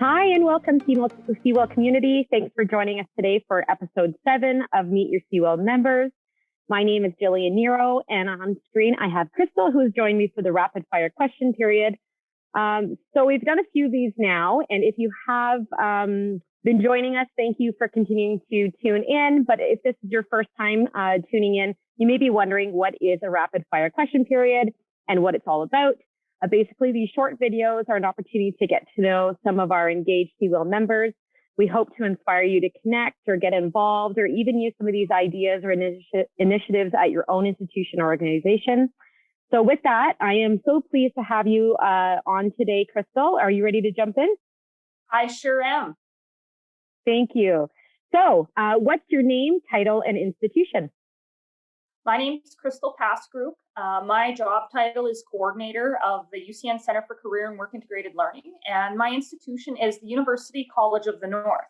Hi, and welcome to CEWIL community. Thanks for joining us today for episode 7 of Meet Your CEWIL Members. My name is Jillian Nero, and on screen I have Krystle, who has joined me for the rapid fire question period. So we've done a few of these now, and if you have been joining us, thank you for continuing to tune in. But if this is your first time tuning in, you may be wondering what is a rapid fire question period and what it's all about. Basically, these short videos are an opportunity to get to know some of our engaged CEWIL members. We hope to inspire you to connect or get involved or even use some of these ideas or initiatives at your own institution or organization. So with that, I am so pleased to have you on today, Krystle. Are you ready to jump in? I sure am. Thank you. So what's your name, title, and institution? My name is Krystle Paskaruk. My job title is coordinator of the UCN Center for Career and Work Integrated Learning, and my institution is the University College of the North.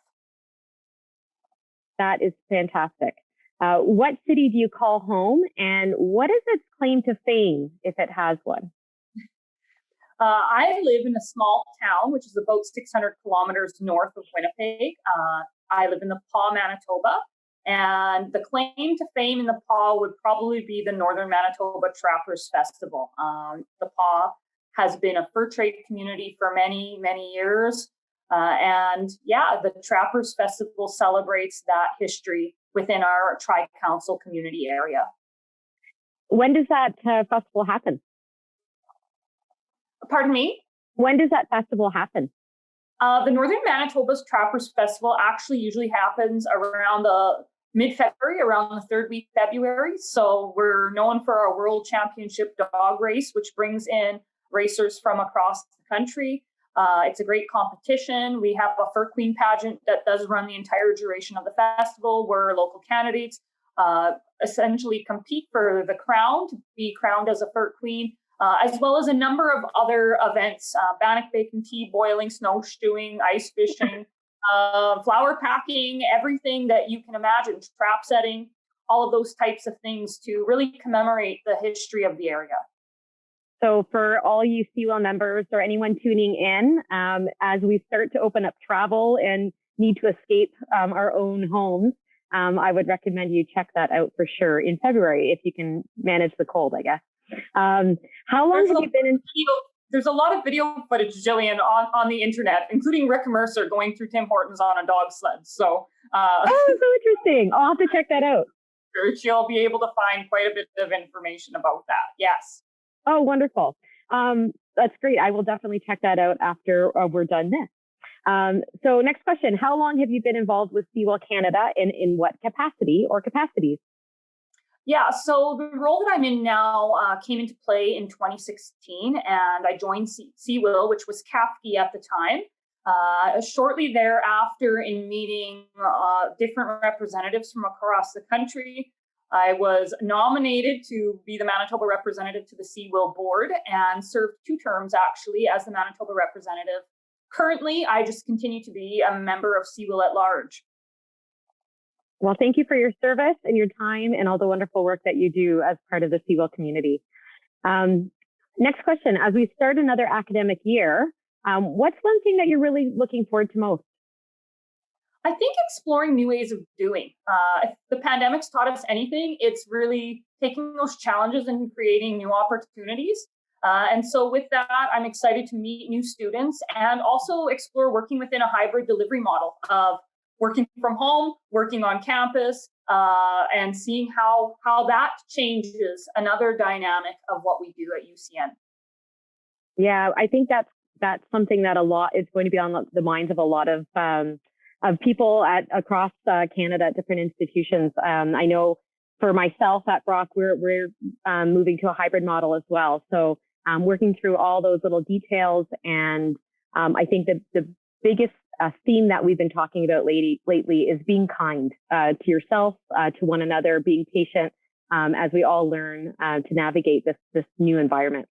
That is fantastic. What city do you call home, and what is its claim to fame, if it has one? I live in a small town, which is about 600 kilometers north of Winnipeg. I live in the Pas, Manitoba. And the claim to fame in the Pas would probably be the Northern Manitoba Trappers Festival. The Pas has been a fur trade community for many, many years. And yeah, the Trappers Festival celebrates that history within our Tri-Council community area. When does that festival happen? Pardon me? When does that festival happen? The Northern Manitoba's Trappers Festival actually usually happens around the mid-February, around the third week February. So we're known for our World Championship dog race, which brings in racers from across the country. It's a great competition. We have a Fur Queen pageant that does run the entire duration of the festival, where local candidates essentially compete for the crown, to be crowned as a Fur Queen. As well as a number of other events, bannock bacon tea, boiling, snowshoeing, ice fishing, flower packing, everything that you can imagine, trap setting, all of those types of things to really commemorate the history of the area. So for all you CEWIL members or anyone tuning in, as we start to open up travel and need to escape our own homes, I would recommend you check that out for sure in February, if you can manage the cold, I guess. How long have you been in? There's a lot of video footage, Jillian, on the internet, including Rick Mercer going through Tim Hortons on a dog sled. So, oh, so interesting. I'll have to check that out. You'll be able to find quite a bit of information about that. Yes. Oh, wonderful. That's great. I will definitely check that out after we're done this. So next question, how long have you been involved with CEWIL Canada and in what capacity or capacities? Yeah, so the role that I'm in now came into play in 2016, and I joined CEWIL, which was CAFKI at the time. Shortly thereafter, in meeting different representatives from across the country, I was nominated to be the Manitoba representative to the CEWIL board and served 2 terms, actually, as the Manitoba representative. Currently, I just continue to be a member of CEWIL at large. Well, thank you for your service and your time and all the wonderful work that you do as part of the CEWIL community. Next question, as we start another academic year, what's one thing that you're really looking forward to most? I think exploring new ways of doing. If the pandemic's taught us anything, it's really taking those challenges and creating new opportunities. And so with that, I'm excited to meet new students and also explore working within a hybrid delivery model of working from home, working on campus, and seeing how that changes another dynamic of what we do at UCN. Yeah, I think that's something that is going to be on the minds of a lot of people across Canada at different institutions. I know for myself at Brock, we're moving to a hybrid model as well. So working through all those little details, and I think that the biggest theme that we've been talking about lately is being kind to yourself, to one another, being patient as we all learn to navigate this new environment.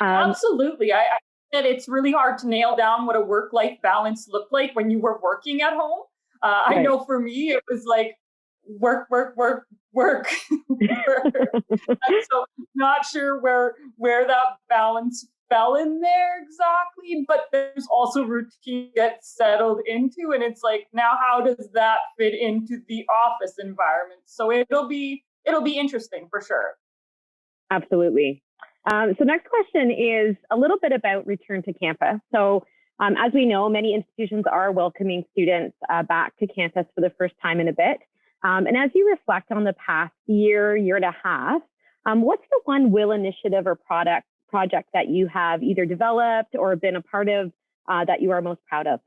Absolutely. I said it's really hard to nail down what a work-life balance looked like when you were working at home. Right. I know for me, it was like work. And so not sure where that balance fell in there exactly, but there's also routine get settled into, and it's like, now how does that fit into the office environment? So it'll be interesting for sure. Absolutely. So next question is a little bit about return to campus. So as we know, many institutions are welcoming students back to campus for the first time in a bit. And as you reflect on the past year and a half, what's the one WIL initiative or project that you have either developed or been a part of that you are most proud of?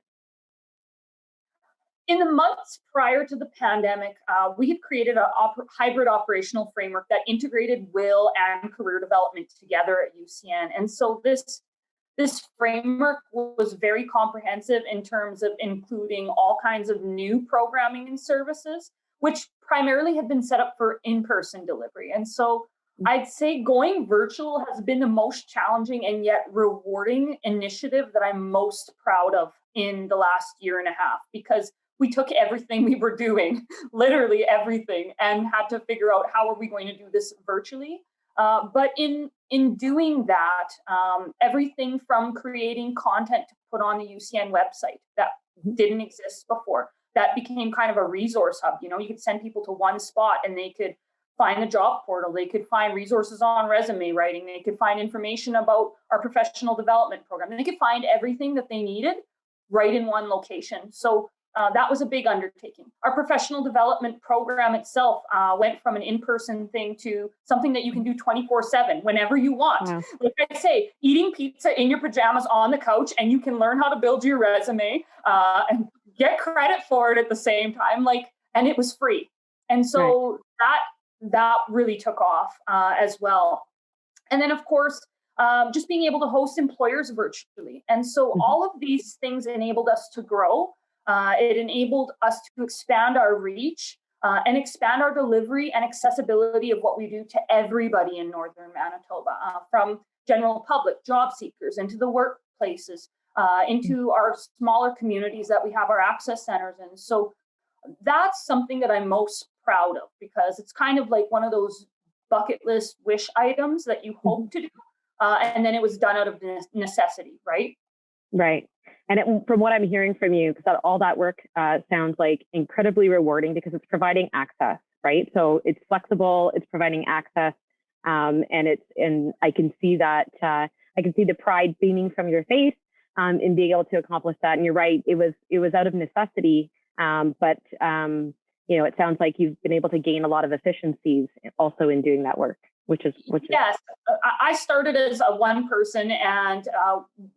In the months prior to the pandemic, we had created a hybrid operational framework that integrated WIL and career development together at UCN. And so this framework was very comprehensive in terms of including all kinds of new programming and services, which primarily had been set up for in-person delivery. And so I'd say going virtual has been the most challenging and yet rewarding initiative that I'm most proud of in the last year and a half, because we took everything we were doing, literally everything, and had to figure out how are we going to do this virtually. But in doing that, everything from creating content to put on the UCN website that didn't exist before, that became kind of a resource hub. You know, you could send people to one spot and they could find the job portal, they could find resources on resume writing, they could find information about our professional development program, and they could find everything that they needed right in one location. So that was a big undertaking. Our professional development program itself went from an in-person thing to something that you can do 24/7 whenever you want. Wow. Like I say, eating pizza in your pajamas on the couch, and you can learn how to build your resume and get credit for it at the same time. And it was free. And so that really took off as well. And then, of course, just being able to host employers virtually. And so all of these things enabled us to grow. It enabled us to expand our reach and expand our delivery and accessibility of what we do to everybody in Northern Manitoba, from general public, job seekers, into the workplaces, into our smaller communities that we have our access centers in. So that's something that I'm most proud of, because it's kind of like one of those bucket list wish items that you hope to do. And then it was done out of necessity, right? Right. And from what I'm hearing from you, because all that work sounds like incredibly rewarding, because it's providing access, right? So it's flexible, it's providing access, and I can see that, I can see the pride beaming from your face in being able to accomplish that. And you're right, it was out of necessity, but it sounds like you've been able to gain a lot of efficiencies also in doing that work. Which is yes. I started as a one person, and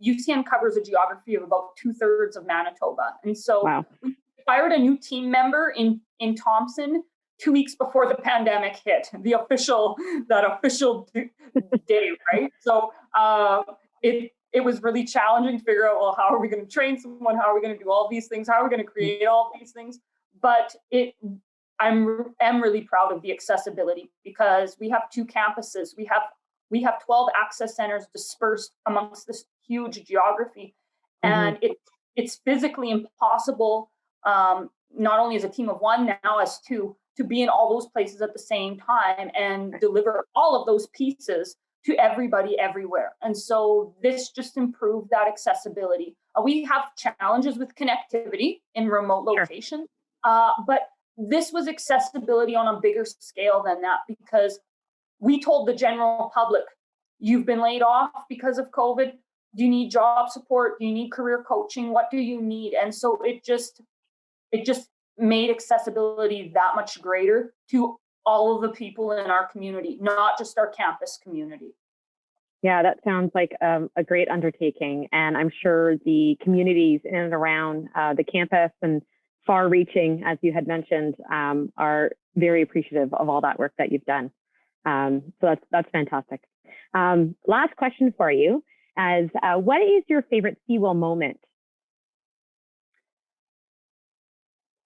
UCN covers a geography of about 2/3 of Manitoba. And so we hired a new team member in Thompson 2 weeks before the pandemic hit, that official day, right? So it was really challenging to figure out, well, how are we going to train someone? How are we going to do all these things? How are we going to create all these things? But am really proud of the accessibility, because we have 2 campuses. We have 12 access centers dispersed amongst this huge geography, and it's physically impossible, not only as a team of 1, now as 2, to be in all those places at the same time and deliver all of those pieces to everybody everywhere. And so this just improved that accessibility. We have challenges with connectivity in remote locations, but this was accessibility on a bigger scale than that, because we told the general public, you've been laid off because of COVID. Do you need job support? Do you need career coaching? What do you need? And so it just made accessibility that much greater to all of the people in our community, not just our campus community. Yeah, that sounds like a great undertaking. And I'm sure the communities in and around the campus and far-reaching, as you had mentioned, are very appreciative of all that work that you've done. So that's fantastic. Last question for you is, what is your favorite CEWIL moment?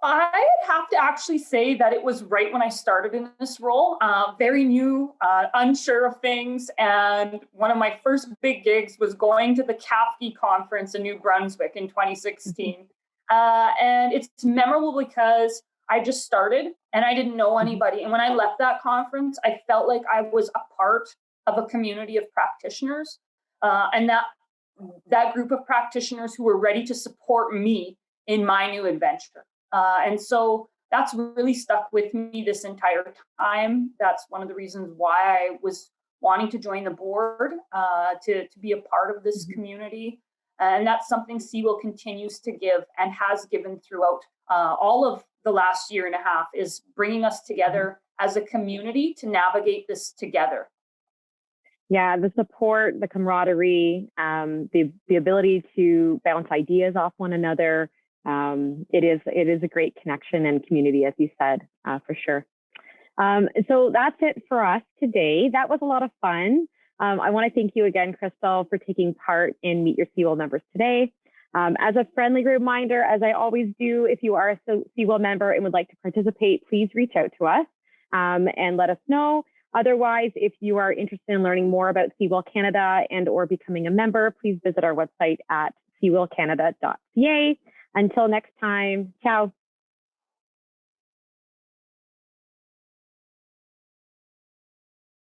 I'd have to actually say that it was right when I started in this role, very new, unsure of things. And one of my first big gigs was going to the CAFE conference in New Brunswick in 2016. And it's memorable because I just started and I didn't know anybody. And when I left that conference, I felt like I was a part of a community of practitioners. and that group of practitioners who were ready to support me in my new adventure. And so that's really stuck with me this entire time. That's one of the reasons why I was wanting to join the board, to be a part of this community. And that's something CEWIL continues to give and has given throughout all of the last year and a half, is bringing us together as a community to navigate this together. Yeah, the support, the camaraderie, the ability to bounce ideas off one another. It is a great connection and community, as you said, for sure. So that's it for us today. That was a lot of fun. I want to thank you again, Krystle, for taking part in Meet Your CEWIL Members today. As a friendly reminder, as I always do, if you are a CEWIL member and would like to participate, please reach out to us and let us know. Otherwise, if you are interested in learning more about CEWIL Canada and or becoming a member, please visit our website at cewilcanada.ca. Until next time, ciao.